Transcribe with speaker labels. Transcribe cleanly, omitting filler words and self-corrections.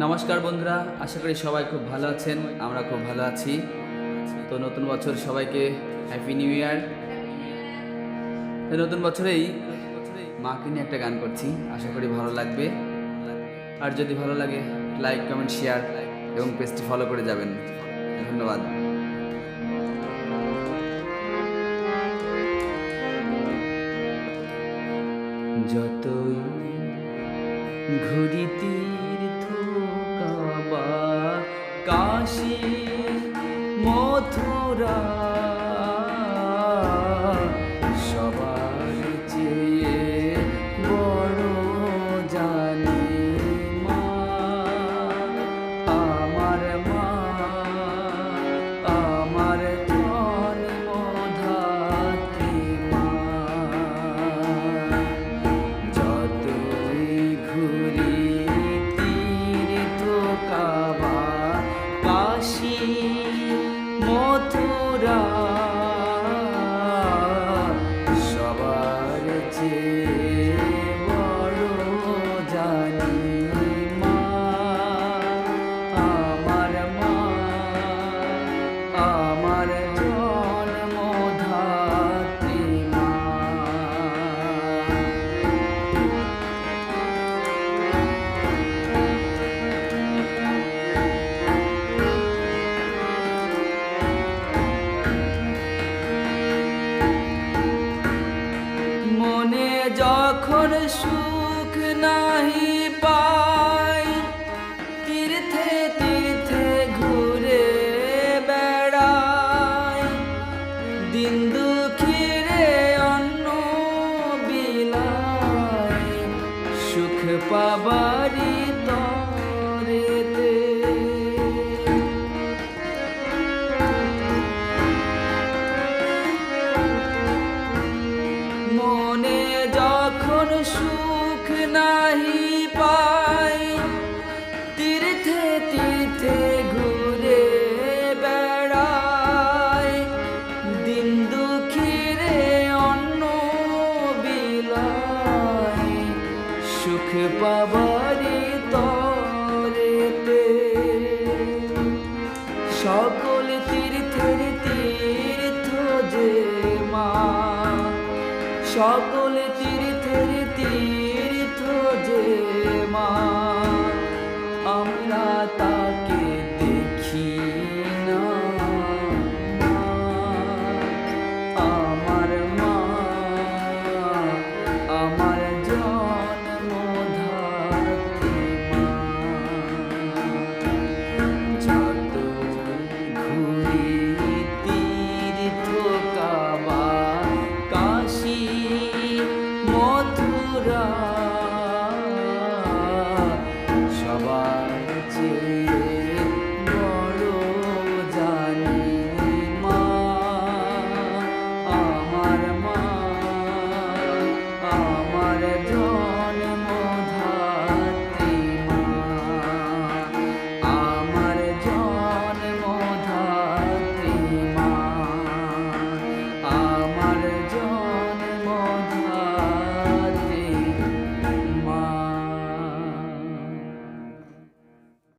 Speaker 1: নমস্কার বন্ধুরা, আশা করি সবাই খুব ভালো আছেন। আমরা খুব ভালো আছি। তো নতুন বছর সবাইকে হ্যাপি নিউ ইয়ার। নতুন বছরেই মাকে নিয়ে একটা গান করছি, আশা করি ভালো লাগবে। আর যদি ভালো লাগে লাইক, কমেন্ট, শেয়ার এবং পেজটি ফলো করে যাবেন। ধন্যবাদ। যতই ঘুরি তীর্থ কাবা, কাশী, মথুরা, সবার চেয়ে বড় জানি মা, আমার মা, আমার জন্মদাত্রী মা। যতই ঘুরি তীর্থ কাবা, কাশী, মথুরা, সবার চেয়ে বড় জানি মা, আমার মা, আমার জন্মদাত্রী মা। মনে যখন সুখ নাহি পাই, তীর্থে তীর্থে ঘুরে বেড়াই, দিন দুঃখীরে অন্ন বিলাই, সুখ পাবারি তরেতে। মনে যখন সুখ নাহি পাই, তীর্থে তীর্থে ঘুরে বেড়াই, দিন দুঃখীরে অন্ন বিলাই, সুখ পাবারি তরেতে। সকল তীর্থের তীর্থ যে মা, সকল তীর্থের তীর্থ যে মা, আমরা তাকে দেখি না মা, আমার মা, আমার জন্মদাত্রী মা। যত ঘুরি তীর্থ কাবা, কাশী, মথুরা,